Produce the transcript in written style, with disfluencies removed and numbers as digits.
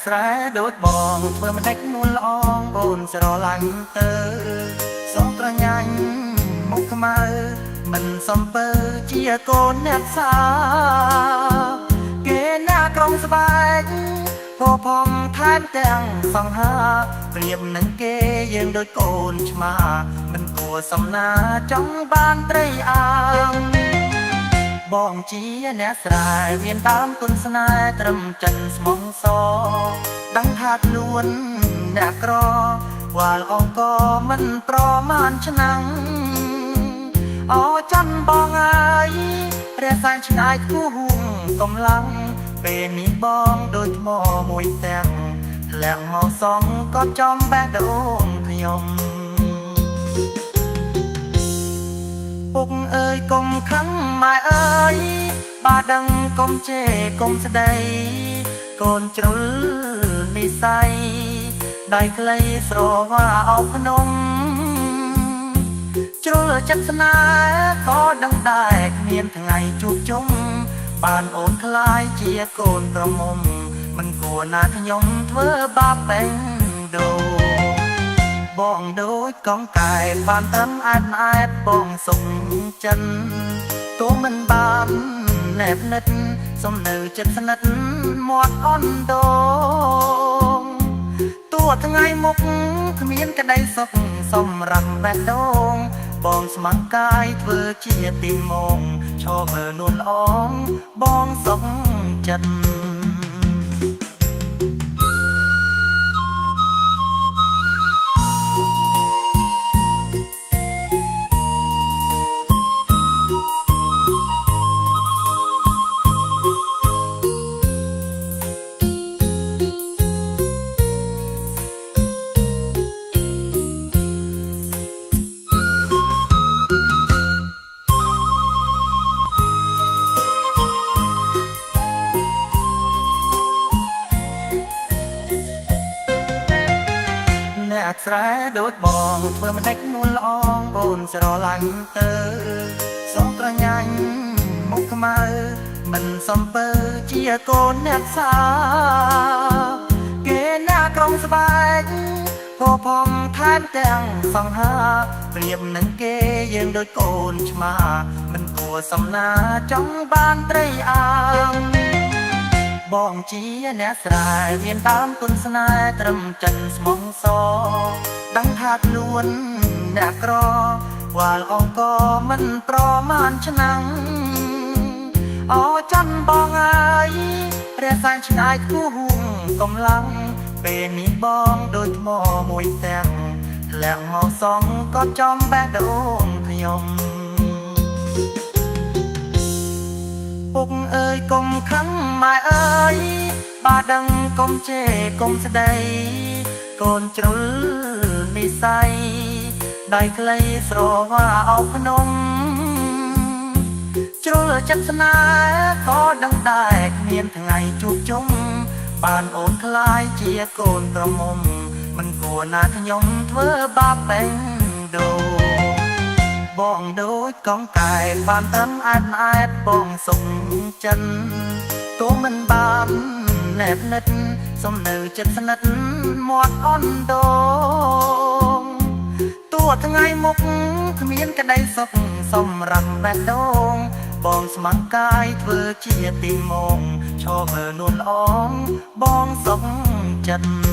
ស្រែដូចបងធ្វើមិនដេចនួនល្អងបូនស្រឡាញ់ទៅសុំត្រញាញ់មុខខ្មៅមិនសំពើជាកូនអ្នកសាគេណាក្រុងស្បែកពផងថែមទាំងសង្ហាប្រៀបនឹងគេយើងដូចកូនឆ្មាមិនគួរសំណាចង់បានត្រីអាងបងជាអ្នកស្រែមានតាមគុណស្នេហ៍ត្រឹមចិនស្មងសដឹងថាខ្លួនអ្នកក្រវ៉ាល់អង្គមិនប្រមាណឆ្នាំងអូច័ន្ទបងអើយរះសាយឆ្ងាយគូហួងកំឡុងពេលនេះបងដូចថ្មមួយទាំងធ្លាក់មកសងក៏ចំបេះដូងខ្ញុំពុកអើយកុំខឹងម៉ែអើយបាដឹងកុំជេរកុំស្ដីកូនជ្រុលនិស័យដៃខ្លីស្រវាអោបភ្នំជ្រុលចិត្តស្នេហ៍ក៏ដឹងដែរគ្មានថ្ងៃជួបជុំបានអូនខ្លាយជាកូនប្រមុំមិនគួរណាខ្ញុំធ្វើបាបពេញដូបងដូចកងកែបានត្រឹមអែតបងសុំចិនទោះមិនបានណែបនិតសំនៅចិត្តស្និទ្ធមាត់អន់ដងទោះថ្ងៃមុខគ្មានក្តីសុខសម្រាប់បេះដូងបងស្ម័គ្រកាយធ្វើជាទីមងឈរមើលនួនល្អងបងសុខចិត្តអ្នកស្រែដូចបងធ្វើមិនដេចនួនល្អងបូនស្រឡាញ់ទៅសុំត្រញាញ់មុខខ្មៅមិនសំពើជាកូនអ្នកសាគេណាក្រុងស្បែកពផងថែមទាំងសង្ហាប្រៀបនឹងគេយើងដូចកូនឆ្មាមិនគួរសំណាចង់បានត្រីអាងបងជាអ្នកស្រែមានតាមគុណស្នេហ៍ត្រឹមចិនស្មងសដឹងថាខ្លួនអ្នកក្រវ៉ាល់អង្គមិនប្រមាណឆ្នាំងអូច័ន្ទបងអើយរះសាយឆ្ងាយគូហួងកំឡុងពេលនេះបងដូចថ្មមួយទាំងធ្លាក់មកសងក៏ចំបេះដូងខ្ញុំពុកអើយកុំខឹងម៉ែអើយបាដឹងកុំជេរកុំស្ដីកូនជ្រុលនិស័យដៃខ្លីស្រវាអោបភ្នំជ្រុលចិត្តស្នេហ៍ក៏ដឹងដែរគ្មានថ្ងៃជួបជុំបានអូនខ្លាយជាកូនប្រមុំមិនគួរណាខ្ញុំធ្វើបាបពេញដូបងដូចកងកែបានត្រឹមអែតបងសុំចិនទោះមិនបានណែបនិតសំនៅចិត្តស្និទ្ធមាត់អន់ដងទោះថ្ងៃមុខគ្មានក្តីសុខសម្រាប់បេះដូងបងស្ម័គ្រកាយធ្វើជាទីមងឈរមើលនួនល្អងបងសុខចិត្ត